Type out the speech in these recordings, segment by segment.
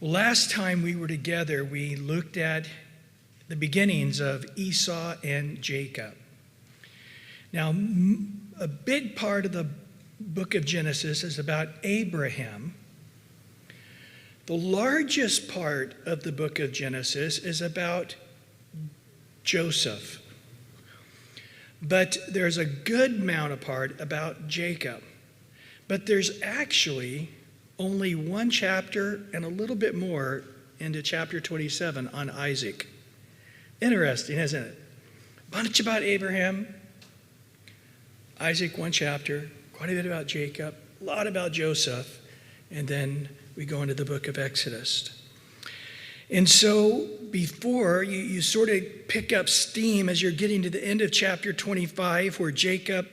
Last time we were together, we looked at the beginnings of Esau and Jacob. Now, a big part of the book of Genesis is about Abraham. The largest part of the book of Genesis is about Joseph. But there's a good amount of part about Jacob. But there's actually only one chapter and a little bit more into chapter 27 on Isaac. Interesting, isn't it? A bunch about Abraham, Isaac, one chapter, quite a bit about Jacob, a lot about Joseph, and then we go into the book of Exodus. And so before, you sort of pick up steam as you're getting to the end of chapter 25, where Jacob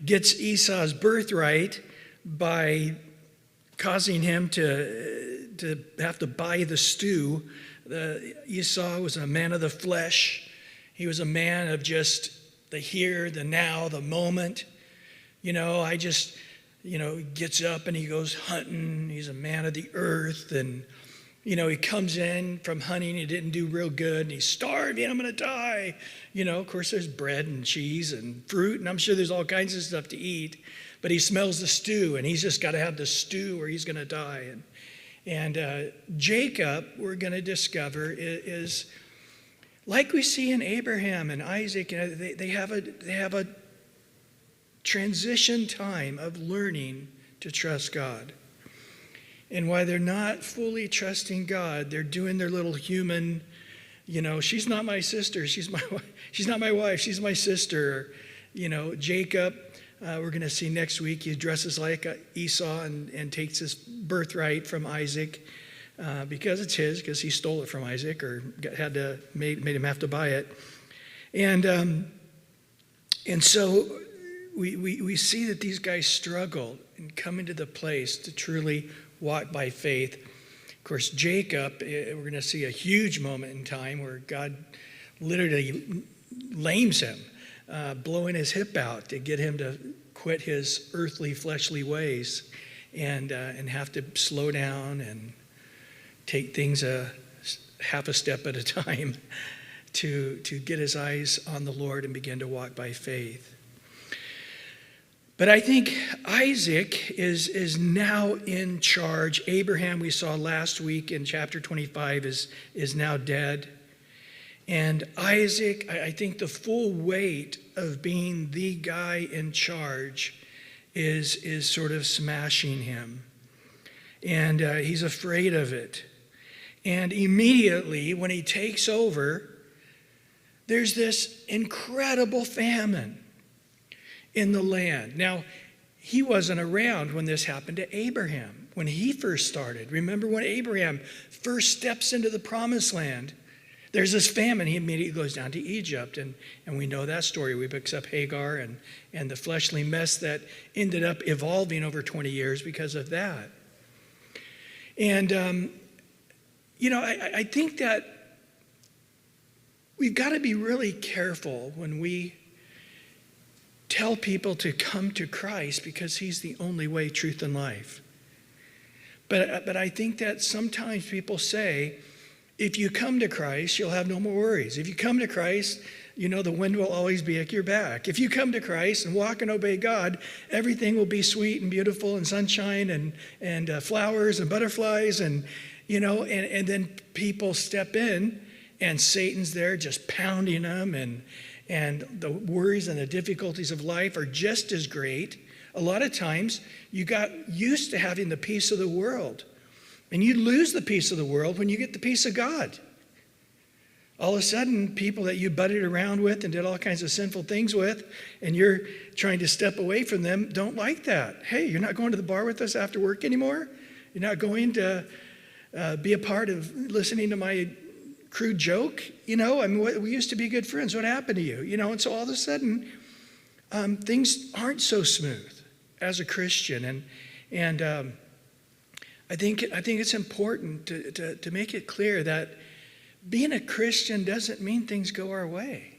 gets Esau's birthright by causing him to have to buy the stew. Esau was a man of the flesh. He was a man of just the here, the now, the moment. Gets up and he goes hunting. He's a man of the earth. And, he comes in from hunting. He didn't do real good. And he's starving. I'm going to die. Of course, there's bread and cheese and fruit. And I'm sure there's all kinds of stuff to eat. But he smells the stew, and he's just got to have the stew or he's going to die. And Jacob, we're going to discover, is like we see in Abraham and Isaac. They have a transition time of learning to trust God. And while they're not fully trusting God, they're doing their little human, she's not my sister, she's not my wife, she's my sister. Jacob, we're going to see next week, he dresses like Esau and takes his birthright from Isaac because it's his, because he stole it from Isaac or made him have to buy it. And so we see that these guys struggle in coming to the place to truly walk by faith. Of course, Jacob, we're going to see a huge moment in time where God literally lames him, blowing his hip out to get him to quit his earthly, fleshly ways and have to slow down and take things half a step at a time to get his eyes on the Lord and begin to walk by faith. But I think Isaac is now in charge. Abraham, we saw last week in chapter 25, is now dead. And Isaac, I think the full weight of being the guy in charge is sort of smashing him. And he's afraid of it. And immediately when he takes over, there's this incredible famine in the land. Now, he wasn't around when this happened to Abraham, when he first started. Remember when Abraham first steps into the promised land, there's this famine. He immediately goes down to Egypt, and we know that story. We picks up Hagar and the fleshly mess that ended up evolving over 20 years because of that. And, I think that we've got to be really careful when we tell people to come to Christ because he's the only way, truth, and life. But I think that sometimes people say, if you come to Christ, you'll have no more worries. If you come to Christ, the wind will always be at your back. If you come to Christ and walk and obey God, everything will be sweet and beautiful and sunshine and flowers and butterflies and then people step in and Satan's there just pounding them and the worries and the difficulties of life are just as great. A lot of times you got used to having the peace of the world. And you lose the peace of the world when you get the peace of God. All of a sudden, people that you butted around with and did all kinds of sinful things with, and you're trying to step away from them, don't like that. Hey, you're not going to the bar with us after work anymore? You're not going to be a part of listening to my crude joke? We used to be good friends. What happened to you? And so all of a sudden, things aren't so smooth as a Christian. And I think it's important to make it clear that being a Christian doesn't mean things go our way.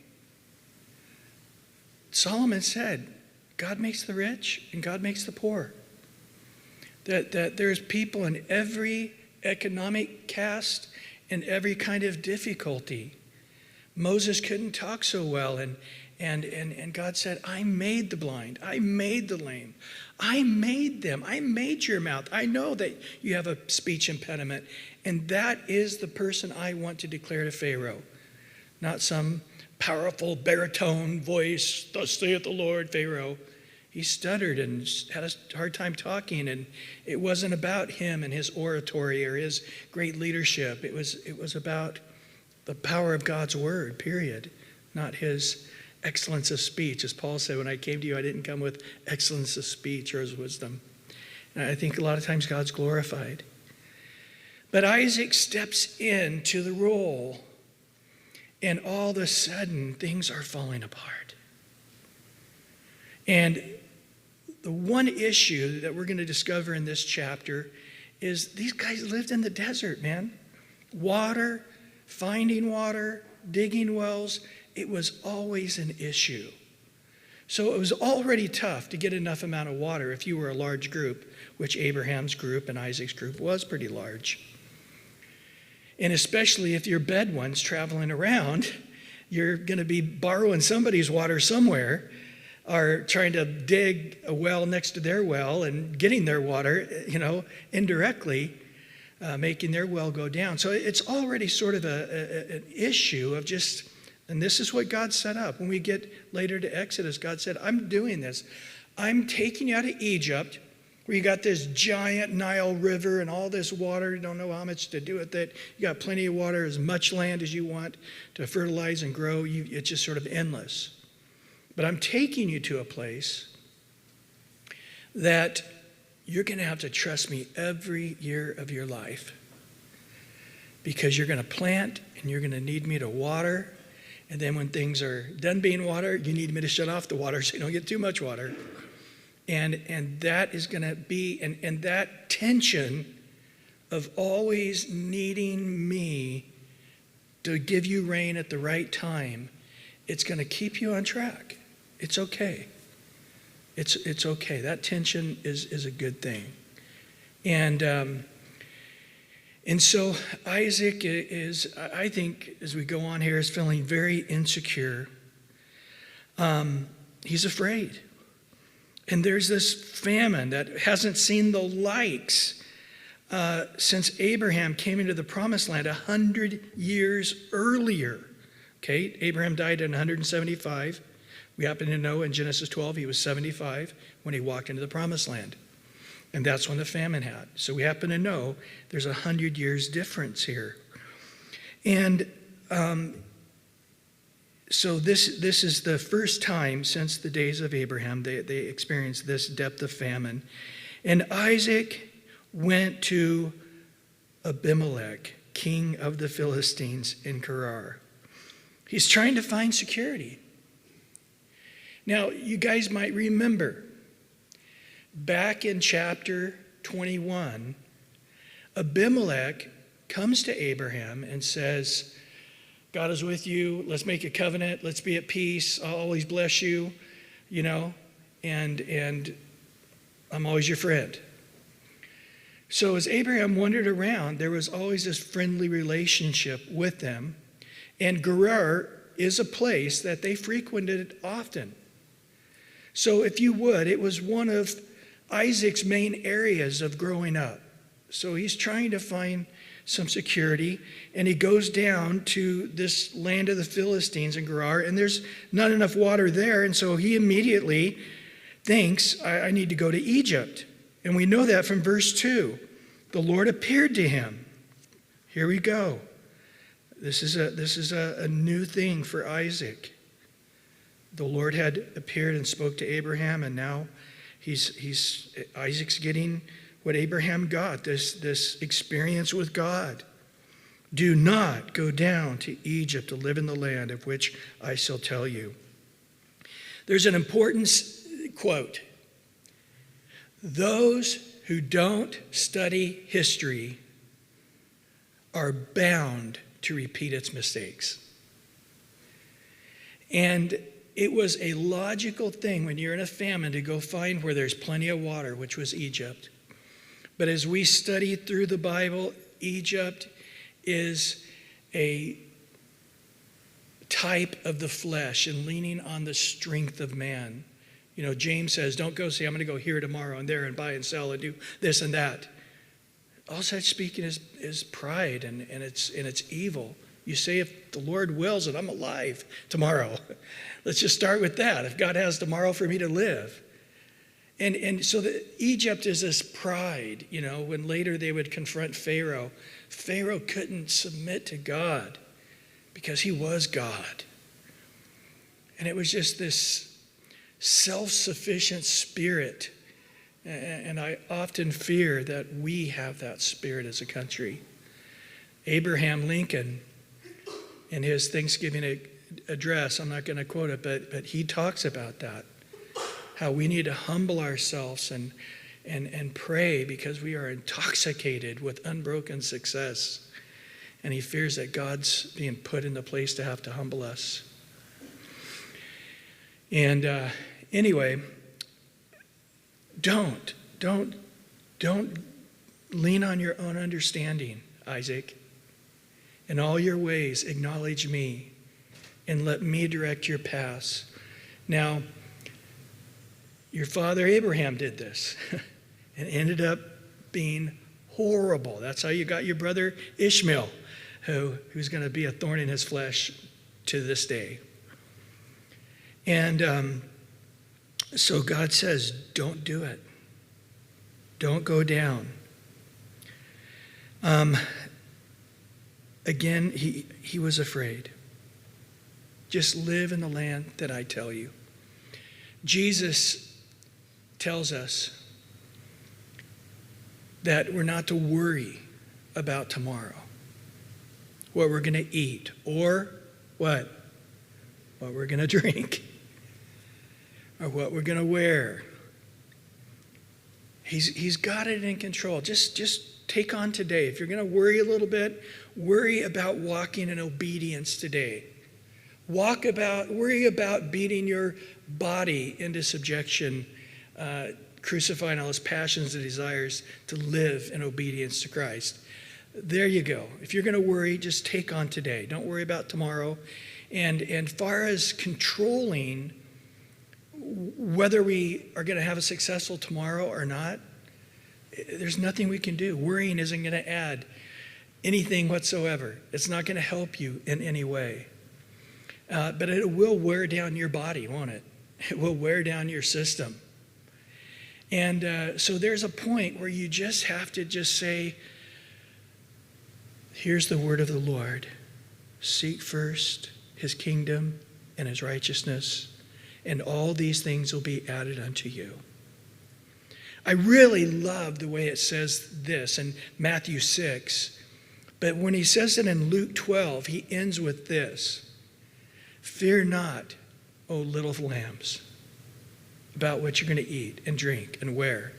Solomon said, God makes the rich and God makes the poor. That there's people in every economic cast and every kind of difficulty. Moses couldn't talk so well, and God said, I made the blind. I made the lame. I made them. I made your mouth. I know that you have a speech impediment, and that is the person I want to declare to Pharaoh, not some powerful baritone voice, thus saith the Lord, Pharaoh. He stuttered and had a hard time talking, and it wasn't about him and his oratory or his great leadership. It was about the power of God's word, period, not his excellence of speech. As Paul said, when I came to you, I didn't come with excellence of speech or his wisdom. And I think a lot of times God's glorified. But Isaac steps into the role, and all of a sudden, things are falling apart. And the one issue that we're going to discover in this chapter is these guys lived in the desert, man. Water, finding water, digging wells, it was always an issue. So it was already tough to get enough amount of water if you were a large group, which Abraham's group and Isaac's group was pretty large. And especially if you're Bedouins traveling around, you're going to be borrowing somebody's water somewhere, or trying to dig a well next to their well and getting their water, indirectly, making their well go down. So it's already sort of an issue of just, and this is what God set up. When we get later to Exodus, God said, I'm doing this. I'm taking you out of Egypt, where you got this giant Nile River and all this water. You don't know how much to do with it. You got plenty of water, as much land as you want to fertilize and grow. It's just sort of endless. But I'm taking you to a place that you're going to have to trust me every year of your life, because you're going to plant and you're going to need me to water. And then when things are done being watered, you need me to shut off the water so you don't get too much water. And that is going to be, and that tension of always needing me to give you rain at the right time, it's going to keep you on track. It's okay. It's okay. That tension is a good thing. And so Isaac is, I think, as we go on here, is feeling very insecure. He's afraid. And there's this famine that hasn't seen the likes since Abraham came into the promised land 100 years earlier. Okay, Abraham died in 175. We happen to know in Genesis 12 he was 75 when he walked into the promised land. And that's when the famine had. So we happen to know there's 100 years difference here. And so this is the first time since the days of Abraham they experienced this depth of famine. And Isaac went to Abimelech, king of the Philistines in Gerar. He's trying to find security. Now, you guys might remember, back in chapter 21, Abimelech comes to Abraham and says, God is with you, let's make a covenant, let's be at peace, I'll always bless you, and I'm always your friend. So as Abraham wandered around, there was always this friendly relationship with them, and Gerar is a place that they frequented often. So if you would, it was one of Isaac's main areas of growing up. So he's trying to find some security, and he goes down to this land of the Philistines in Gerar, and there's not enough water there, and so he immediately thinks, I need to go to Egypt. And we know that from verse 2. The Lord appeared to him. Here we go. This is a new thing for Isaac. The Lord had appeared and spoke to Abraham, and now Isaac's getting what Abraham got, this experience with God. Do not go down to Egypt to live in the land of which I shall tell you. There's an important quote. Those who don't study history are bound to repeat its mistakes. And it was a logical thing when you're in a famine to go find where there's plenty of water, which was Egypt. But as we study through the Bible, Egypt is a type of the flesh and leaning on the strength of man. You know, James says, don't go say, I'm going to go here tomorrow and there and buy and sell and do this and that. All such speaking is pride, and it's evil. You say, if the Lord wills it, I'm alive tomorrow. Let's just start with that. If God has tomorrow for me to live. And so Egypt is this pride, you know, when later they would confront Pharaoh. Pharaoh couldn't submit to God because he was God. And it was just this self-sufficient spirit. And I often fear that we have that spirit as a country. Abraham Lincoln, in his Thanksgiving address, I'm not going to quote it, but he talks about that. How we need to humble ourselves and pray because we are intoxicated with unbroken success. And he fears that God's being put in the place to have to humble us. And anyway, don't lean on your own understanding, Isaac. In all your ways, acknowledge me and let me direct your paths. Now, your father Abraham did this and ended up being horrible. That's how you got your brother Ishmael, who's going to be a thorn in his flesh to this day. And so God says, don't do it. Don't go down. Again, he was afraid. Just live in the land that I tell you. Jesus tells us that we're not to worry about tomorrow, what we're going to eat, or what we're going to drink, or what we're going to wear. He's got it in control. Just take on today. If you're going to worry a little bit, worry about walking in obedience today. Worry about beating your body into subjection, crucifying all his passions and desires to live in obedience to Christ. There you go. If you're going to worry, just take on today. Don't worry about tomorrow. And far as controlling whether we are going to have a successful tomorrow or not, there's nothing we can do. Worrying isn't going to add anything whatsoever. It's not going to help you in any way. But it will wear down your body, won't it? It will wear down your system. And so there's a point where you just have to just say, here's the word of the Lord. Seek first his kingdom and his righteousness, and all these things will be added unto you. I really love the way it says this in Matthew 6. But when he says it in Luke 12, he ends with this. Fear not, O little lambs, about what you're going to eat and drink and wear.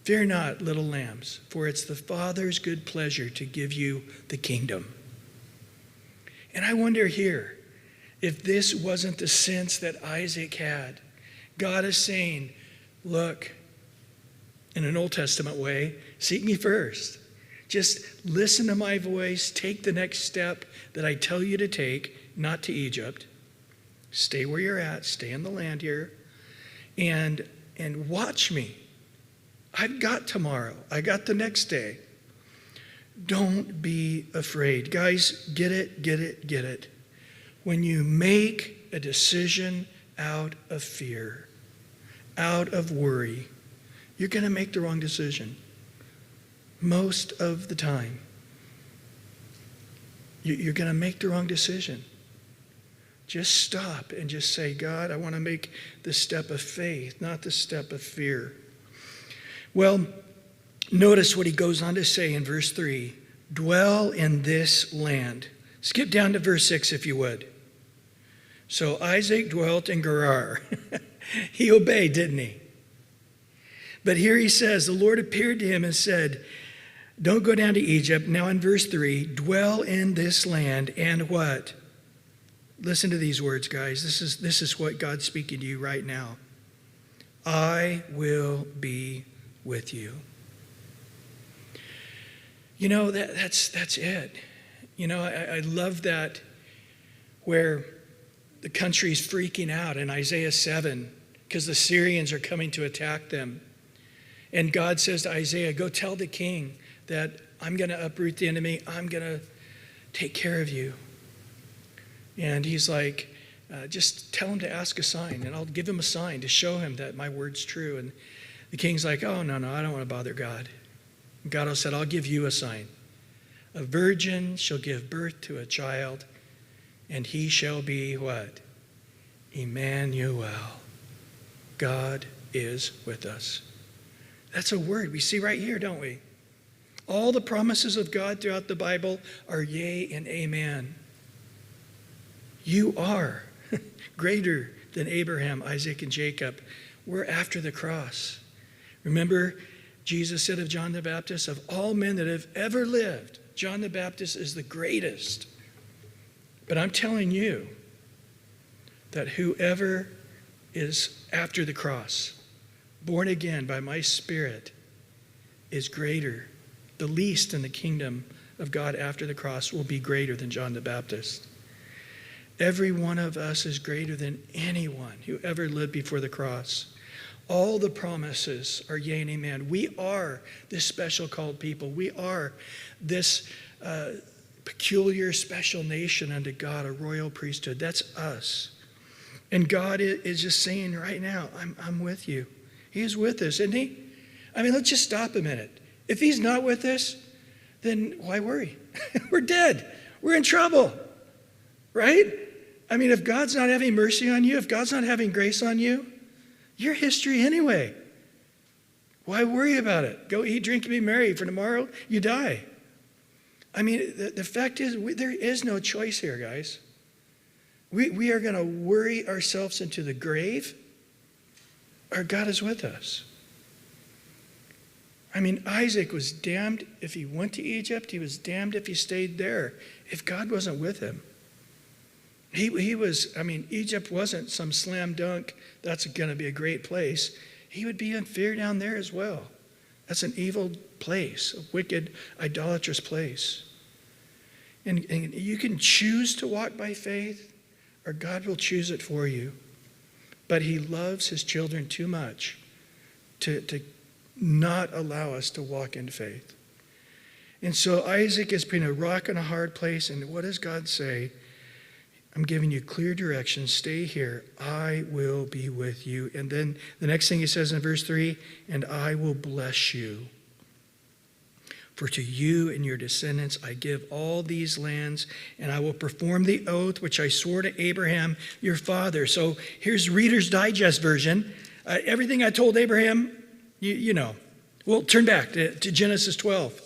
Fear not, little lambs, for it's the Father's good pleasure to give you the kingdom. And I wonder here, if this wasn't the sense that Isaac had. God is saying, look, in an Old Testament way, seek me first. Just listen to my voice, take the next step that I tell you to take, not to Egypt. Stay where you're at, stay in the land here, and watch me. I've got tomorrow. I got the next day. Don't be afraid. Guys, get it. When you make a decision out of fear, out of worry, you're going to make the wrong decision. Most of the time. You're going to make the wrong decision. Just stop and just say, God, I want to make the step of faith, not the step of fear. Well, notice what he goes on to say in verse 3. Dwell in this land. Skip down to verse 6 if you would. So Isaac dwelt in Gerar. He obeyed, didn't he? But here he says, the Lord appeared to him and said, don't go down to Egypt. Now in verse 3, dwell in this land and what? Listen to these words, guys. This is what God's speaking to you right now. I will be with you. That's it. I love that where the country's freaking out in Isaiah 7 because the Syrians are coming to attack them. And God says to Isaiah, go tell the king that I'm going to uproot the enemy. I'm going to take care of you. And he's like, just tell him to ask a sign, and I'll give him a sign to show him that my word's true. And the king's like, oh, no, I don't want to bother God. And God said, I'll give you a sign. A virgin shall give birth to a child, and he shall be what? Emmanuel. God is with us. That's a word we see right here, don't we? All the promises of God throughout the Bible are yea and amen. You are greater than Abraham, Isaac, and Jacob. We're after the cross. Remember, Jesus said of John the Baptist, of all men that have ever lived, John the Baptist is the greatest. But I'm telling you that whoever is after the cross, born again by my Spirit, is greater. The least in the kingdom of God after the cross will be greater than John the Baptist. Every one of us is greater than anyone who ever lived before the cross. All the promises are yea and amen. We are this special called people. We are this peculiar special nation unto God, a royal priesthood. That's us. And God is just saying right now, I'm with you. He is with us, isn't he? I mean, let's just stop a minute. If he's not with us, then why worry? We're dead. We're in trouble, right? I mean, if God's not having mercy on you, if God's not having grace on you, you're history anyway. Why worry about it? Go eat, drink, and be merry, for tomorrow you die. I mean, the fact is, there is no choice here, guys. We are going to worry ourselves into the grave, or God is with us. I mean, Isaac was damned if he went to Egypt. He was damned if he stayed there, if God wasn't with him. Egypt wasn't some slam dunk, that's going to be a great place. He would be in fear down there as well. That's an evil place, a wicked, idolatrous place. And you can choose to walk by faith, or God will choose it for you. But he loves his children too much to not allow us to walk in faith. And so Isaac is between a rock and a hard place. And what does God say? I'm giving you clear direction. Stay here. I will be with you. And then the next thing he says in verse 3, and I will bless you. For to you and your descendants I give all these lands, and I will perform the oath which I swore to Abraham, your father. So here's Reader's Digest version. Everything I told Abraham, you know. Well, turn back to Genesis 12,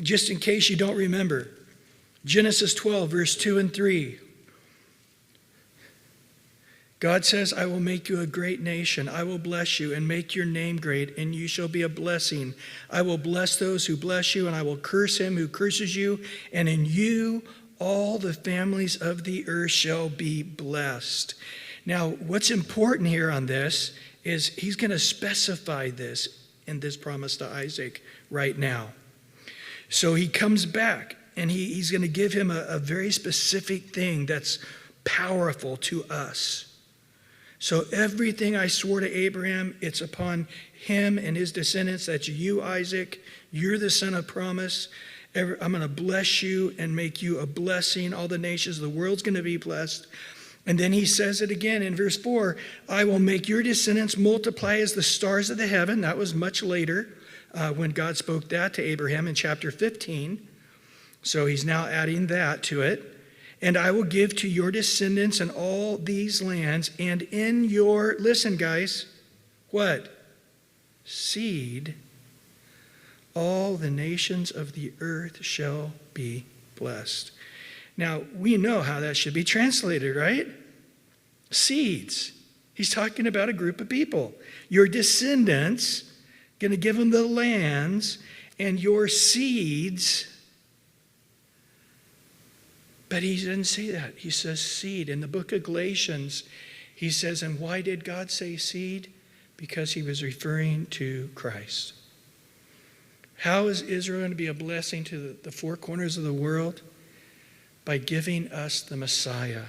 just in case you don't remember. Genesis 12, verse 2 and 3. God says, I will make you a great nation. I will bless you and make your name great, and you shall be a blessing. I will bless those who bless you, and I will curse him who curses you. And in you all the families of the earth shall be blessed. Now, what's important here on this is he's going to specify this in this promise to Isaac right now. So he comes back, and he's going to give him a very specific thing that's powerful to us. So everything I swore to Abraham, it's upon him and his descendants. That's you, Isaac. You're the son of promise. I'm going to bless you and make you a blessing. All the nations of the world's going to be blessed. And then he says it again in verse 4. I will make your descendants multiply as the stars of the heaven. That was much later when God spoke that to Abraham in chapter 15. So he's now adding that to it. And I will give to your descendants in all these lands, and in your, listen guys, what? Seed, all the nations of the earth shall be blessed. Now, we know how that should be translated, right? Seeds. He's talking about a group of people. Your descendants, going to give them the lands, and your seeds. But he didn't say that. He says seed. In the book of Galatians, he says, and why did God say seed? Because he was referring to Christ. How is Israel going to be a blessing to the four corners of the world? By giving us the Messiah.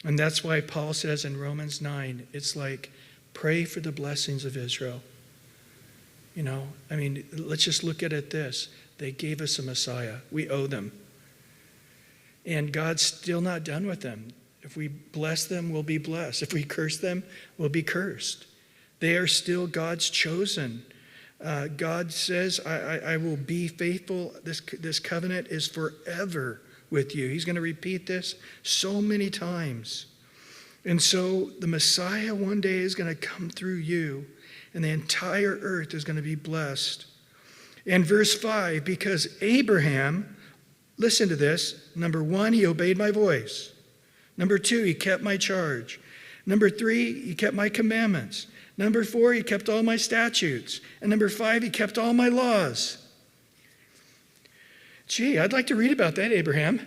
And that's why Paul says in Romans 9, it's like, pray for the blessings of Israel. Let's just look at it this. They gave us a Messiah. We owe them. And God's still not done with them. If we bless them, we'll be blessed. If we curse them, we'll be cursed. They are still God's chosen. God says, I will be faithful. This covenant is forever with you. He's going to repeat this so many times. And so the Messiah one day is going to come through you, and the entire earth is going to be blessed. And verse 5, because Abraham, listen to this, number 1, he obeyed my voice. Number 2, he kept my charge. Number 3, he kept my commandments. Number 4, he kept all my statutes. And number 5, he kept all my laws. Gee, I'd like to read about that, Abraham.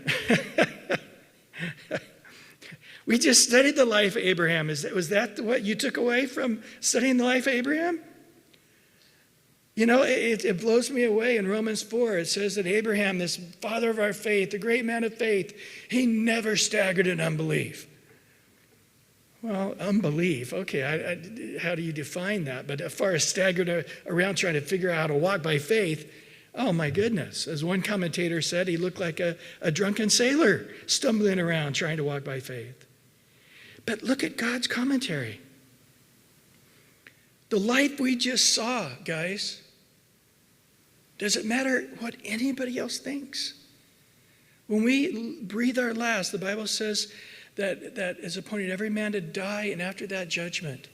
We just studied the life of Abraham. Was that what you took away from studying the life of Abraham? It blows me away. In Romans 4, it says that Abraham, this father of our faith, the great man of faith, he never staggered in unbelief. Well, unbelief, okay, how do you define that? But as far as staggered around trying to figure out how to walk by faith, oh my goodness. As one commentator said, he looked like a drunken sailor stumbling around trying to walk by faith. But look at God's commentary. The life we just saw, guys, does it matter what anybody else thinks? When we breathe our last, the Bible says that is appointed every man to die, and after that, judgment.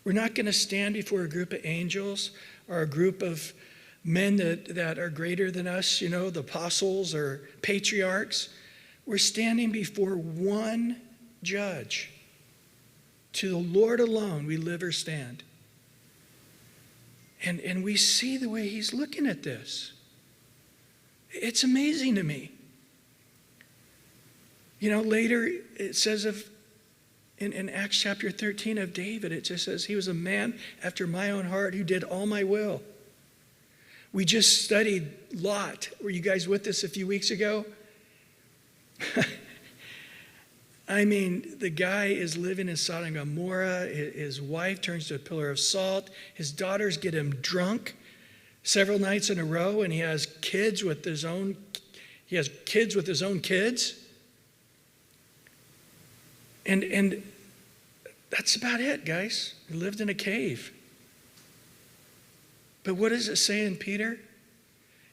We're not going to stand before a group of angels or a group of men that are greater than us, the apostles or patriarchs. We're standing before one judge. To the Lord alone we live or stand. And we see the way he's looking at this. It's amazing to me. Later it says in Acts chapter 13 of David, it just says he was a man after my own heart who did all my will. We just studied Lot. Were you guys with us a few weeks ago? The guy is living in Sodom and Gomorrah. His wife turns to a pillar of salt. His daughters get him drunk several nights in a row, and he has kids with his own kids. And that's about it, guys. He lived in a cave. But what does it say in Peter?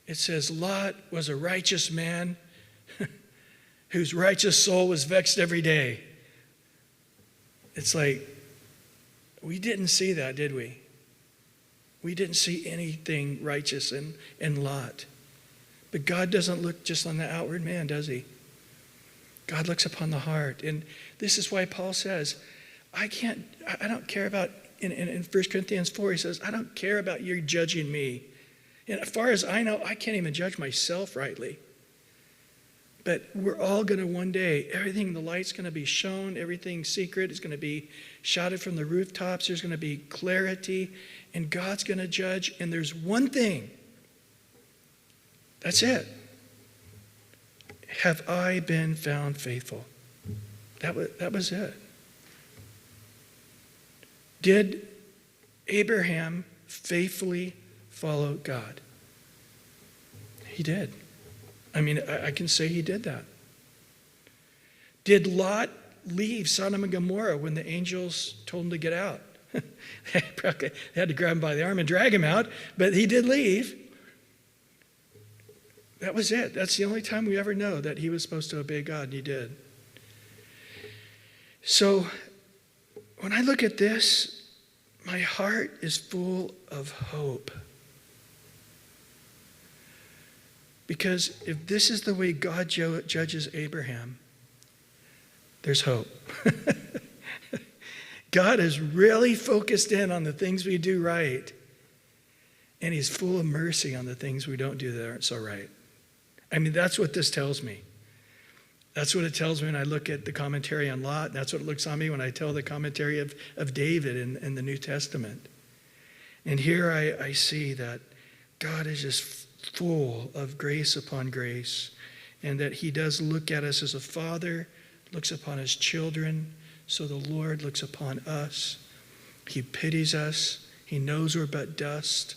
It says, Lot was a righteous man whose righteous soul was vexed every day. It's like, we didn't see that, did we? We didn't see anything righteous in Lot. But God doesn't look just on the outward man, does he? God looks upon the heart. And this is why Paul says, I don't care about, in 1 Corinthians 4, he says, I don't care about you judging me. And as far as I know, I can't even judge myself rightly. But we're all going to one day, the light's going to be shown, everything secret is going to be shouted from the rooftops, there's going to be clarity, and God's going to judge. And there's one thing. That's it. Have I been found faithful? That was it. Did Abraham faithfully follow God? He did. I can say he did that. Did Lot leave Sodom and Gomorrah when the angels told him to get out? They had to grab him by the arm and drag him out, but he did leave. That was it. That's the only time we ever know that he was supposed to obey God, and he did. So when I look at this, my heart is full of hope. Because if this is the way God judges Abraham, there's hope. God is really focused in on the things we do right, and he's full of mercy on the things we don't do that aren't so right. That's what this tells me. That's what it tells me when I look at the commentary on Lot. That's what it looks on me when I tell the commentary of David in the New Testament. And here I see that God is just full of grace upon grace, and that he does look at us as a father, looks upon his children. So the Lord looks upon us. He pities us. He knows we're but dust,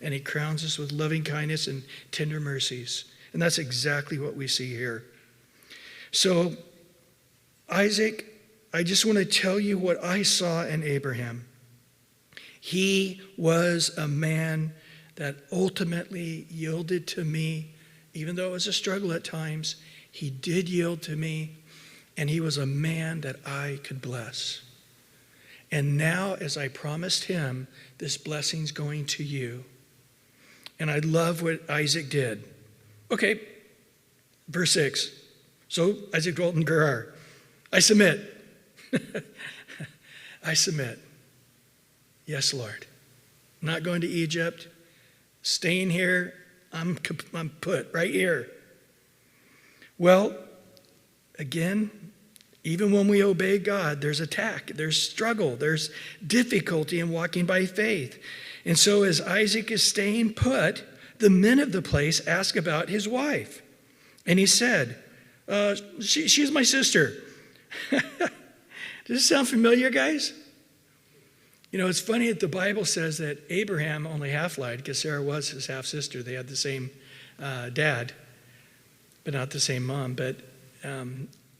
and he crowns us with loving kindness and tender mercies. And that's exactly what we see here. So Isaac, I just want to tell you what I saw in Abraham. He was a man that ultimately yielded to me, even though it was a struggle at times. He did yield to me, and he was a man that I could bless. And now, as I promised him, this blessing's going to you. And I love what Isaac did. Okay, verse 6. So Isaac dwelt in Gerar. I submit. I submit. Yes, Lord. I'm not going to Egypt. Staying here, I'm put right here. Well, again, even when we obey God, there's attack, there's struggle, there's difficulty in walking by faith. And so as Isaac is staying put, the men of the place ask about his wife. And he said, she's my sister. Does this sound familiar, guys? You know, it's funny that the Bible says that Abraham only half lied because Sarah was his half sister. They had the same dad, but not the same mom. But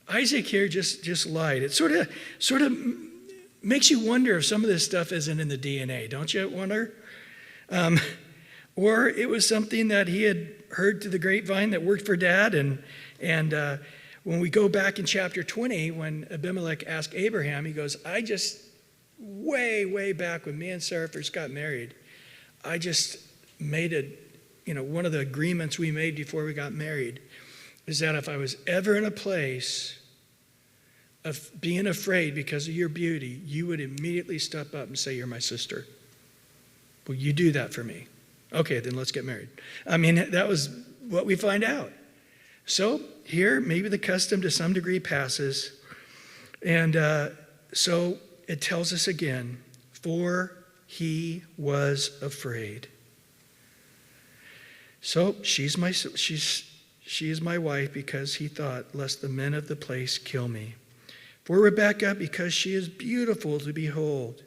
Isaac here just lied. It sort of makes you wonder if some of this stuff isn't in the DNA, don't you wonder? Or it was something that he had heard through the grapevine that worked for Dad. And when we go back in chapter 20, when Abimelech asked Abraham, he goes, I just, way back when me and Sarah first got married, I just made one of the agreements we made before we got married is that if I was ever in a place of being afraid because of your beauty, you would immediately step up and say, you're my sister. Will you do that for me? Okay, then let's get married. I mean, that was what we find out. So here, maybe the custom to some degree passes. And so it tells us again, for he was afraid. So she is my wife because he thought, lest the men of the place kill me. For Rebekah, because she is beautiful to behold.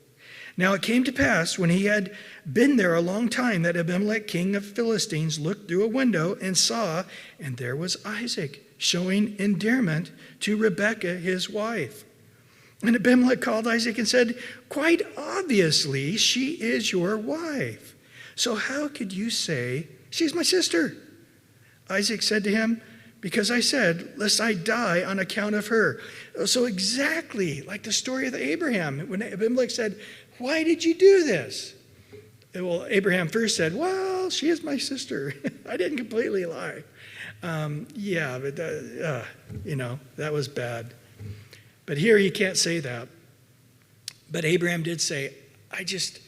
Now it came to pass, when he had been there a long time, that Abimelech, king of Philistines, looked through a window and saw, and there was Isaac, showing endearment to Rebekah, his wife. And Abimelech called Isaac and said, quite obviously, she is your wife. So how could you say, she's my sister? Isaac said to him, because I said, lest I die on account of her. So exactly like the story of Abraham, when Abimelech said, why did you do this? Well, Abraham first said, well, she is my sister. I didn't completely lie. But that was bad. But here he can't say that. But Abraham did say, I just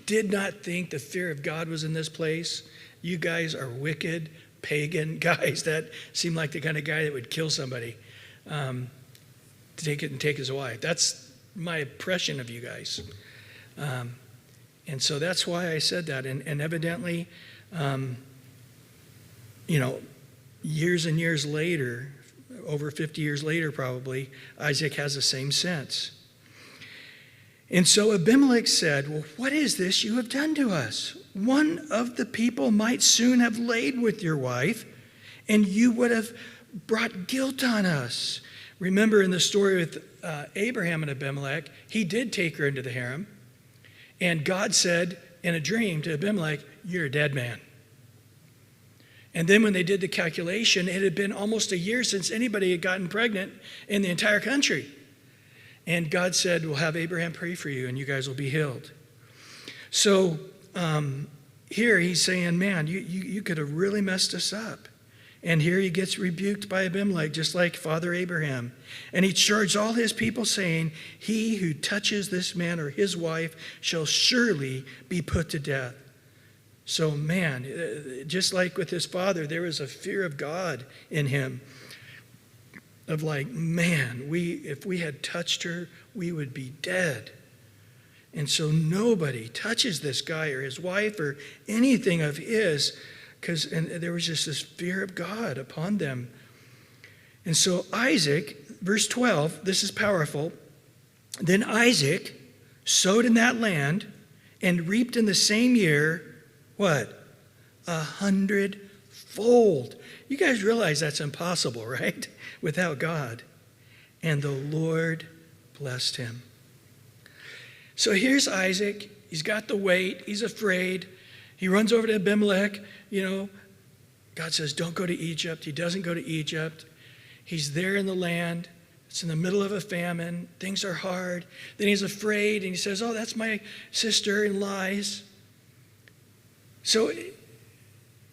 did not think the fear of God was in this place. You guys are wicked, pagan guys that seem like the kind of guy that would kill somebody to take his wife. That's my impression of you guys. And so that's why I said that. And evidently, years and years later, over 50 years later probably, Isaac has the same sense. And so Abimelech said, well, what is this you have done to us? One of the people might soon have laid with your wife, and you would have brought guilt on us. Remember in the story with Abraham and Abimelech, he did take her into the harem. And God said in a dream to Abimelech, you're a dead man. And then when they did the calculation, it had been almost a year since anybody had gotten pregnant in the entire country. And God said, we'll have Abraham pray for you and you guys will be healed. So here he's saying, man, you could have really messed us up. And here he gets rebuked by Abimelech, just like Father Abraham. And he charged all his people, saying, he who touches this man or his wife shall surely be put to death. So, man, just like with his father, there was a fear of God in him. Of like, man, if we had touched her, we would be dead. And so nobody touches this guy or his wife or anything of his, and there was just this fear of God upon them. And so Isaac, verse 12, this is powerful. Then Isaac sowed in that land and reaped in the same year, what? 100-fold. You guys realize that's impossible, right? Without God. And the Lord blessed him. So here's Isaac. He's got the weight. He's afraid. He runs over to Abimelech. God says, don't go to Egypt. He doesn't go to Egypt. He's there in the land. It's in the middle of a famine. Things are hard. Then he's afraid, and he says, oh, that's my sister, and lies. So,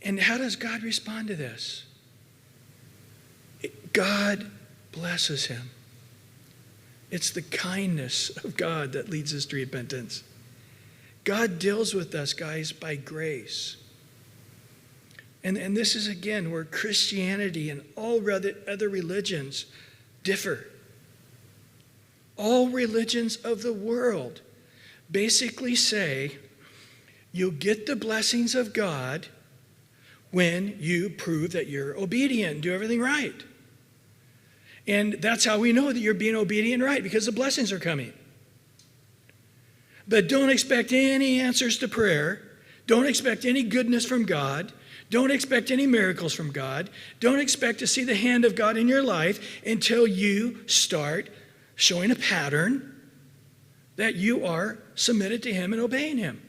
and how does God respond to this? God blesses him. It's the kindness of God that leads us to repentance. God deals with us, guys, by grace. And this is, again, where Christianity and all other religions differ. All religions of the world basically say you'll get the blessings of God when you prove that you're obedient and do everything right. And that's how we know that you're being obedient and right, because the blessings are coming. But don't expect any answers to prayer. Don't expect any goodness from God. Don't expect any miracles from God. Don't expect to see the hand of God in your life until you start showing a pattern that you are submitted to him and obeying him.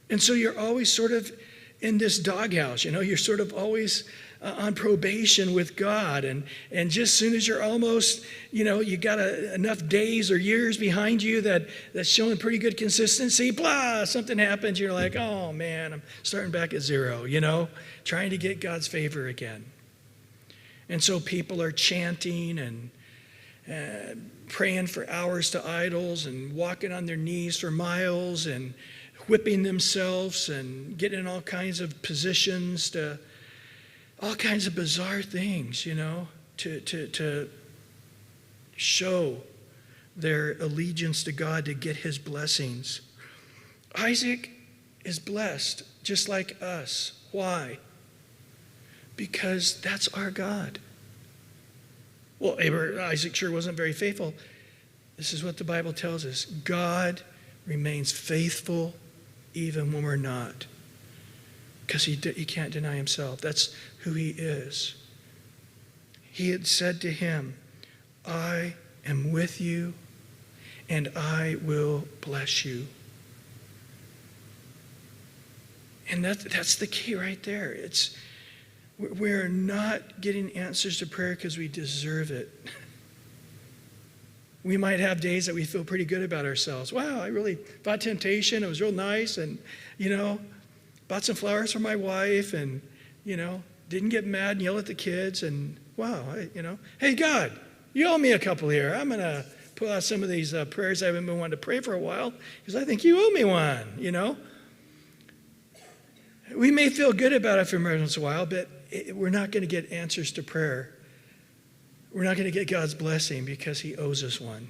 And so you're always sort of in this doghouse, you're sort of always on probation with God. And just as soon as you're almost, you got enough days or years behind you that's showing pretty good consistency, something happens. You're like, oh man, I'm starting back at zero, trying to get God's favor again. And so people are chanting and praying for hours to idols and walking on their knees for miles and whipping themselves and getting in all kinds of positions to all kinds of bizarre things, to show their allegiance to God, to get his blessings. Isaac is blessed just like us. Why? Because that's our God. Well, Isaac sure wasn't very faithful. This is what the Bible tells us. God remains faithful even when we're not, because he can't deny himself. That's who he is. He had said to him, I am with you and I will bless you. And that's the key right there. We're not getting answers to prayer because we deserve it. We might have days that we feel pretty good about ourselves. Wow, I really fought temptation. It was real nice. And, bought some flowers for my wife and, didn't get mad and yell at the kids. And, wow, hey, God, you owe me a couple here. I'm going to pull out some of these prayers I haven't been wanting to pray for a while because I think you owe me one, We may feel good about it for once in a while, but we're not going to get answers to prayer. We're not going to get God's blessing because he owes us one.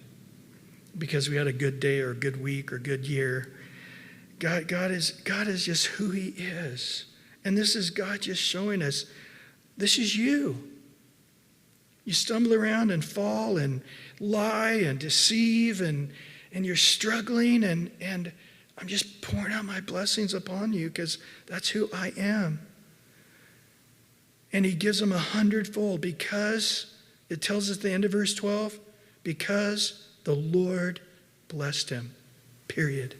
Because we had a good day or a good week or a good year. God is just who he is. And this is God just showing us, this is you. You stumble around and fall and lie and deceive and you're struggling and I'm just pouring out my blessings upon you because that's who I am. And he gives them 100-fold because, it tells us at the end of verse 12, because the Lord blessed him, period.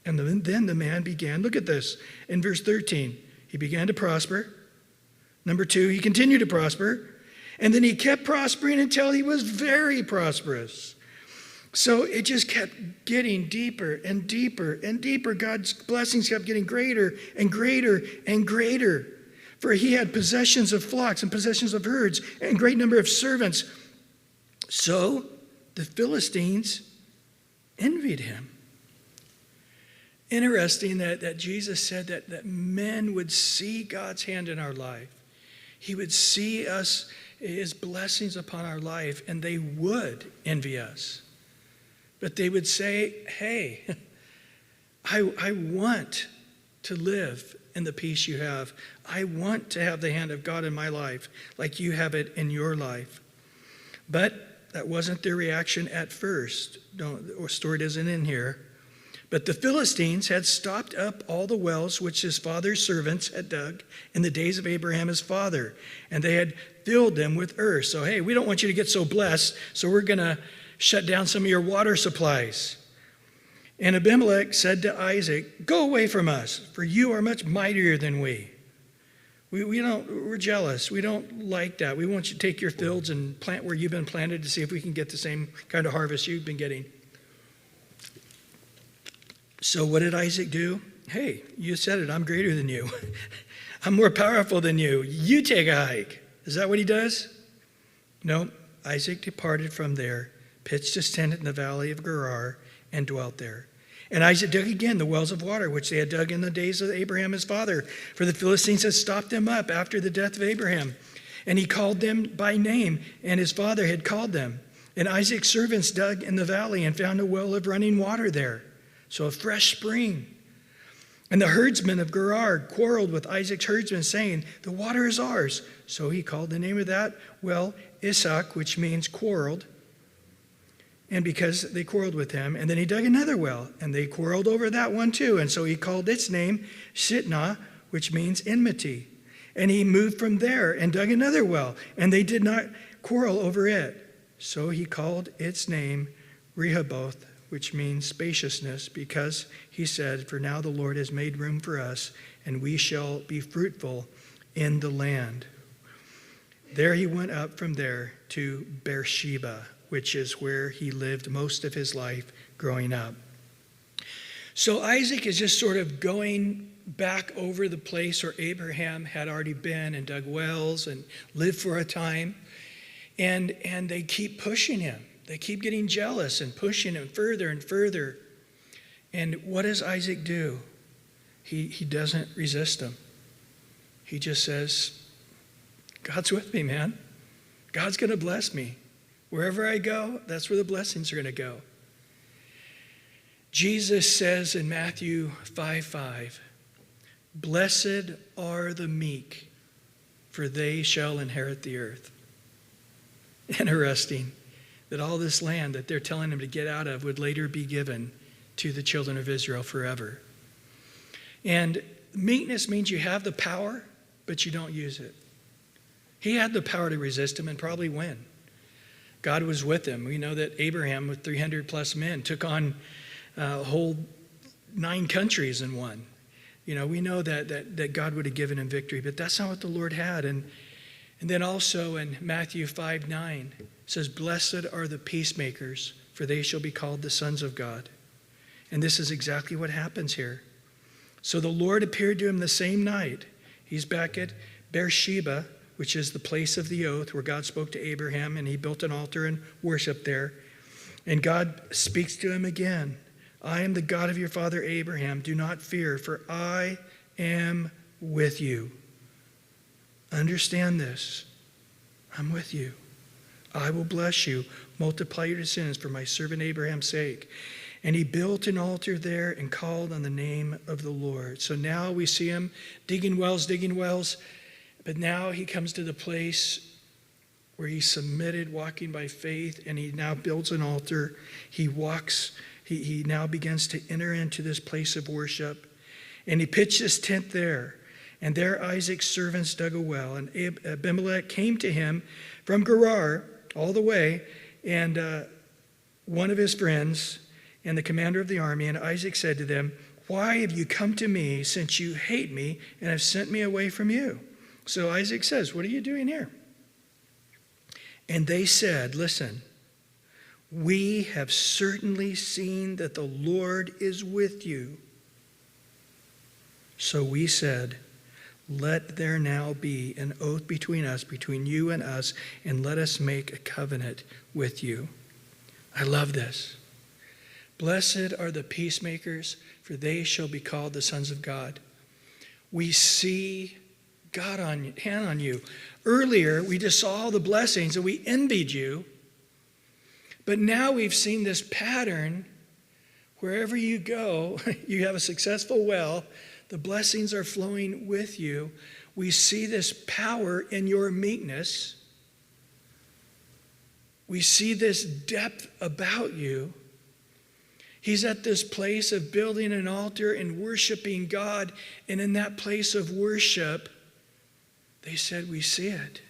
And then the man began, look at this, in verse 13, he began to prosper. Number 2, he continued to prosper. And then he kept prospering until he was very prosperous. So it just kept getting deeper and deeper and deeper. God's blessings kept getting greater and greater and greater. For he had possessions of flocks and possessions of herds and a great number of servants. So the Philistines envied him. Interesting that Jesus said that men would see God's hand in our life. He would see us, his blessings upon our life, and they would envy us. But they would say, hey, I want to live in the peace you have. I want to have the hand of God in my life like you have it in your life. But that wasn't their reaction at first. The story isn't in here. But the Philistines had stopped up all the wells which his father's servants had dug in the days of Abraham his father, and they had filled them with earth. So, hey, we don't want you to get so blessed, so we're going to shut down some of your water supplies. And Abimelech said to Isaac, go away from us, for you are much mightier than we. We're jealous. We don't like that. We want you to take your fields and plant where you've been planted to see if we can get the same kind of harvest you've been getting. So what did Isaac do? Hey, you said it. I'm greater than you. I'm more powerful than you. You take a hike. Is that what he does? No. Isaac departed from there, pitched his tent in the valley of Gerar, and dwelt there. And Isaac dug again the wells of water, which they had dug in the days of Abraham his father, for the Philistines had stopped them up after the death of Abraham. And he called them by name, and his father had called them. And Isaac's servants dug in the valley and found a well of running water there, so a fresh spring. And the herdsmen of Gerar quarreled with Isaac's herdsmen, saying, the water is ours. So he called the name of that well Isaac, which means quarreled. And because they quarreled with him, and then he dug another well, and they quarreled over that one too. And so he called its name Shitnah, which means enmity. And he moved from there and dug another well, and they did not quarrel over it. So he called its name Rehoboth, which means spaciousness, because he said, for now the Lord has made room for us, and we shall be fruitful in the land. There he went up from there to Beersheba, which is where he lived most of his life growing up. So Isaac is just sort of going back over the place where Abraham had already been and dug wells and lived for a time. And they keep pushing him. They keep getting jealous and pushing him further and further. And what does Isaac do? He doesn't resist them. He just says, God's with me, man. God's going to bless me. Wherever I go, that's where the blessings are going to go. Jesus says in Matthew 5:5, blessed are the meek, for they shall inherit the earth. Interesting that all this land that they're telling him to get out of would later be given to the children of Israel forever. And meekness means you have the power, but you don't use it. He had the power to resist him and probably win. God was with him. We know that Abraham, with 300 plus men, took on a whole 9 countries and won. We know that God would have given him victory, but that's not what the Lord had. And then also in Matthew 5:9, it says, blessed are the peacemakers, for they shall be called the sons of God. And this is exactly what happens here. So the Lord appeared to him the same night. He's back at Beersheba, which is the place of the oath where God spoke to Abraham, and he built an altar and worshiped there. And God speaks to him again. I am the God of your father Abraham. Do not fear, for I am with you. Understand this. I'm with you. I will bless you, multiply your descendants for my servant Abraham's sake. And he built an altar there and called on the name of the Lord. So now we see him digging wells. But now he comes to the place where he submitted, walking by faith, and he now builds an altar. He now begins to enter into this place of worship. And he pitched his tent there. And there Isaac's servants dug a well. And Abimelech came to him from Gerar all the way, and one of his friends and the commander of the army. And Isaac said to them, why have you come to me, since you hate me and have sent me away from you? So Isaac says, what are you doing here? And they said, listen, we have certainly seen that the Lord is with you. So we said, let there now be an oath between us, between you and us, and let us make a covenant with you. I love this. Blessed are the peacemakers, for they shall be called the sons of God. We see God hand on you. Earlier, we just saw all the blessings and we envied you. But now we've seen this pattern. Wherever you go, you have a successful well, the blessings are flowing with you. We see this power in your meekness. We see this depth about you. He's at this place of building an altar and worshiping God. And in that place of worship, they said, we see it.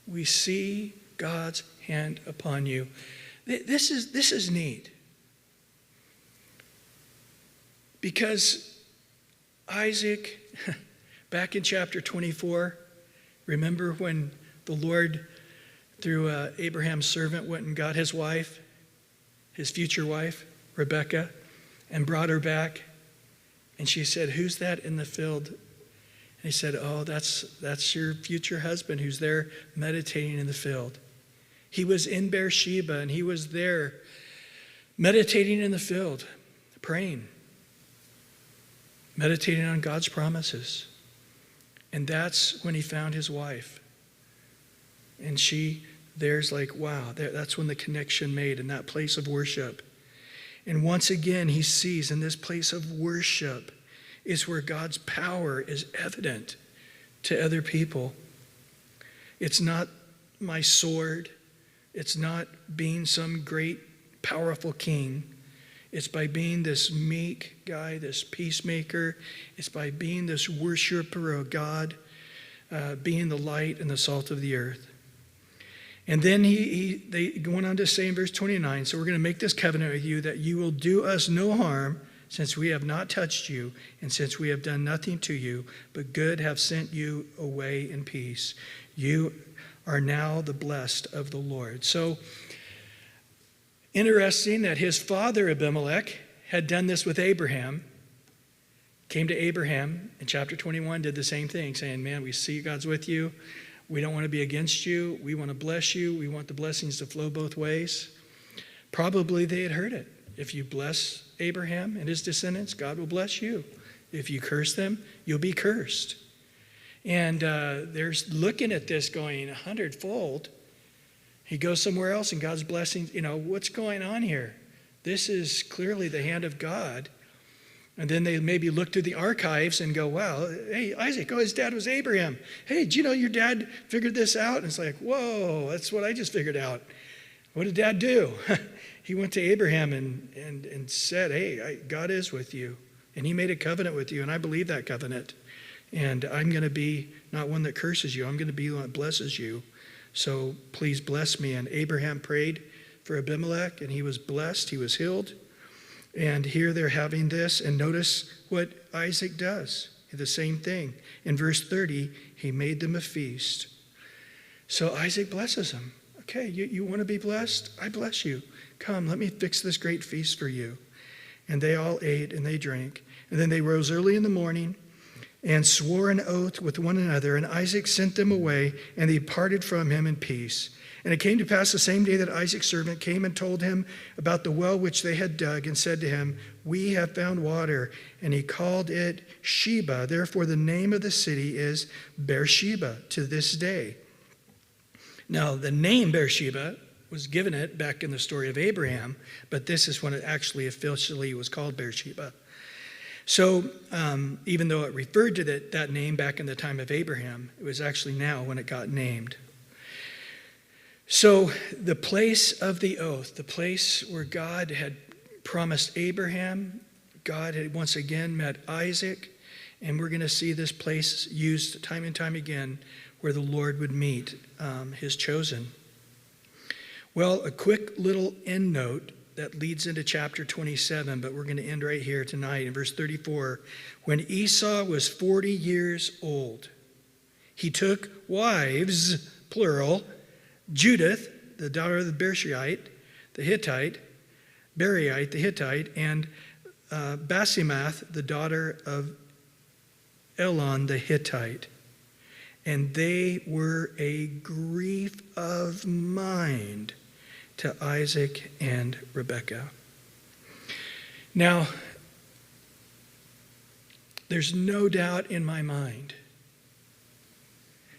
We see God's hand upon you. This is neat. Because Isaac, back in chapter 24, remember when the Lord, through Abraham's servant, went and got his wife, his future wife, Rebekah, and brought her back. And she said, who's that in the field? And he said, oh, that's your future husband who's there meditating in the field. He was in Beersheba, and he was there meditating in the field, praying, meditating on God's promises. And that's when he found his wife. And there's like, wow, that's when the connection made in that place of worship. And once again, he sees in this place of worship is where God's power is evident to other people. It's not my sword. It's not being some great, powerful king. It's by being this meek guy, this peacemaker. It's by being this worshiper of God, being the light and the salt of the earth. And then they went on to say in verse 29, so we're going to make this covenant with you that you will do us no harm, since we have not touched you, and since we have done nothing to you, but good have sent you away in peace. You are now the blessed of the Lord. So, interesting that his father Abimelech had done this with Abraham. Came to Abraham in chapter 21, did the same thing, saying, man, we see God's with you. We don't want to be against you. We want to bless you. We want the blessings to flow both ways. Probably they had heard it. If you bless Abraham and his descendants, God will bless you. If you curse them, you'll be cursed. And they're looking at this going 100-fold. He goes somewhere else and God's blessings, what's going on here? This is clearly the hand of God. And then they maybe look through the archives and go, wow, hey, Isaac, his dad was Abraham. Hey, did you know your dad figured this out? And it's like, whoa, that's what I just figured out. What did dad do? He went to Abraham and said, hey, God is with you. And he made a covenant with you, and I believe that covenant. And I'm going to be not one that curses you. I'm going to be one that blesses you. So please bless me. And Abraham prayed for Abimelech, and he was blessed. He was healed. And here they're having this, and notice what Isaac does. The same thing. In verse 30, he made them a feast. So Isaac blesses them. Okay, you want to be blessed? I bless you. Come, let me fix this great feast for you. And they all ate and they drank. And then they rose early in the morning and swore an oath with one another. And Isaac sent them away, and they parted from him in peace. And it came to pass the same day that Isaac's servant came and told him about the well which they had dug, and said to him, we have found water. And he called it Sheba. Therefore the name of the city is Beersheba to this day. Now the name Beersheba was given it back in the story of Abraham, but this is when it actually officially was called Beersheba. So even though it referred to that name back in the time of Abraham, it was actually now when it got named. So the place of the oath, the place where God had promised Abraham, God had once again met Isaac, and we're going to see this place used time and time again where the Lord would meet his chosen. Well, a quick little end note that leads into chapter 27, but we're going to end right here tonight in verse 34. When Esau was 40 years old, he took wives, plural, Judith, the daughter of the Bereite, the Hittite, and Basemath, the daughter of Elon, the Hittite. And they were a grief of mind to Isaac and Rebekah. Now, there's no doubt in my mind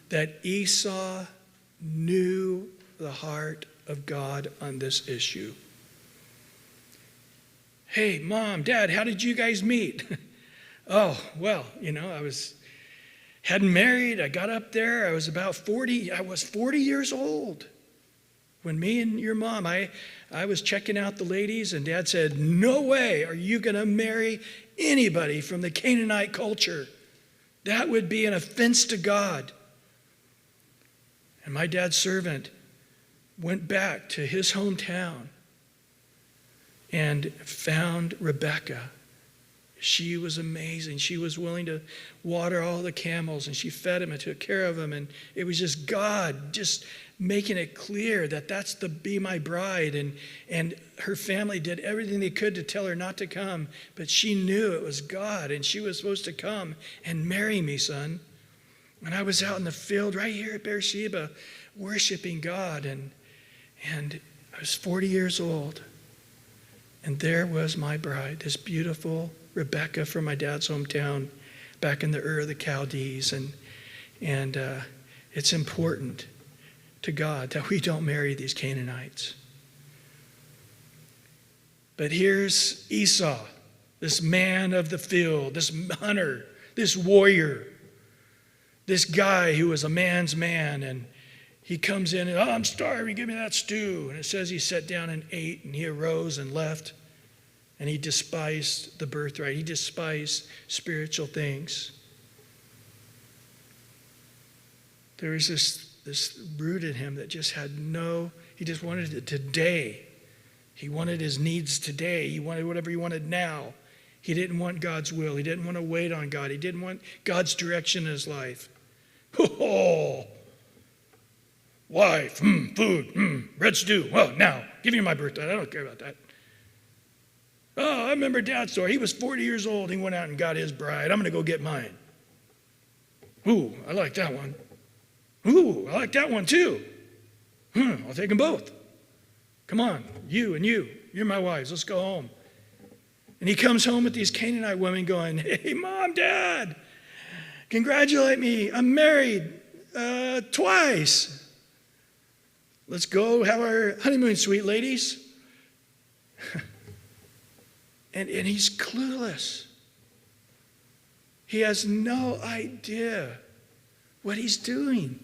that Esau knew the heart of God on this issue. Hey, Mom, Dad, how did you guys meet? Oh, well, hadn't married. I got up there. I was about 40. I was 40 years old when me and your mom, I was checking out the ladies, and Dad said, no way are you going to marry anybody from the Canaanite culture. That would be an offense to God. And my dad's servant went back to his hometown and found Rebekah. She was amazing. She was willing to water all the camels, and she fed them and took care of them. And it was just God just making it clear that that's to be my bride. And her family did everything they could to tell her not to come, but she knew it was God, and she was supposed to come and marry me, son. And I was out in the field right here at Beersheba worshiping God, and I was 40 years old. And there was my bride, this beautiful Rebekah from my dad's hometown back in the Ur of the Chaldees. And it's important to God that we don't marry these Canaanites. But here's Esau, this man of the field, this hunter, this warrior, this guy who was a man's man, and he comes in and, I'm starving, give me that stew. And it says he sat down and ate, and he arose and left. And he despised the birthright. He despised spiritual things. There was this root in him that just had he just wanted it today. He wanted his needs today. He wanted whatever he wanted now. He didn't want God's will. He didn't want to wait on God. He didn't want God's direction in his life. Oh, wife, food, red stew. Well, now, give me my birthright. I don't care about that. Oh, I remember Dad's story. He was 40 years old. He went out and got his bride. I'm going to go get mine. Ooh, I like that one. Ooh, I like that one too. I'll take them both. Come on, you and you. You're my wives. Let's go home. And he comes home with these Canaanite women going, hey, Mom, Dad, congratulate me. I'm married twice. Let's go have our honeymoon, sweet ladies. And he's clueless. He has no idea what he's doing.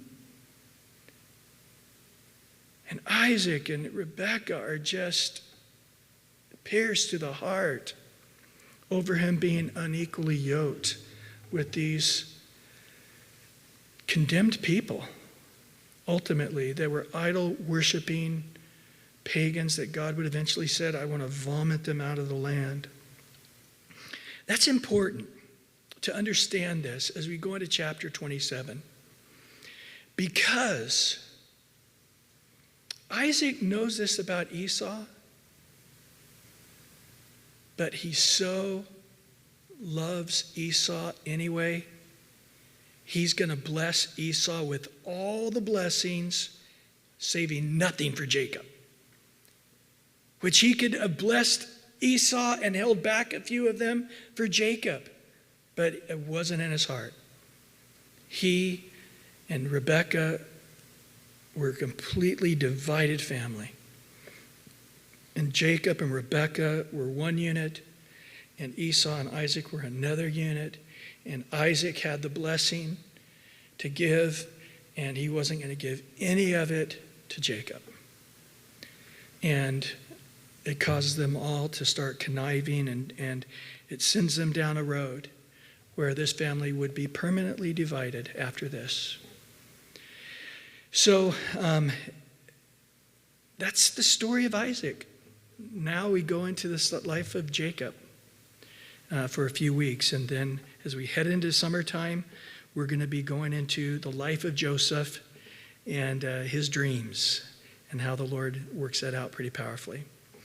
And Isaac and Rebekah are just pierced to the heart over him being unequally yoked with these condemned people. Ultimately, they were idol-worshiping pagans that God would eventually said, I want to vomit them out of the land. That's important to understand this as we go into chapter 27. Because Isaac knows this about Esau, but he so loves Esau anyway, he's going to bless Esau with all the blessings, saving nothing for Jacob. Which he could have blessed Esau and held back a few of them for Jacob. But it wasn't in his heart. He and Rebekah were a completely divided family. And Jacob and Rebekah were one unit, and Esau and Isaac were another unit. And Isaac had the blessing to give, and he wasn't going to give any of it to Jacob. And it causes them all to start conniving, and it sends them down a road where this family would be permanently divided after this. So that's the story of Isaac. Now we go into the life of Jacob for a few weeks, and then as we head into summertime, we're going to be going into the life of Joseph and his dreams and how the Lord works that out pretty powerfully.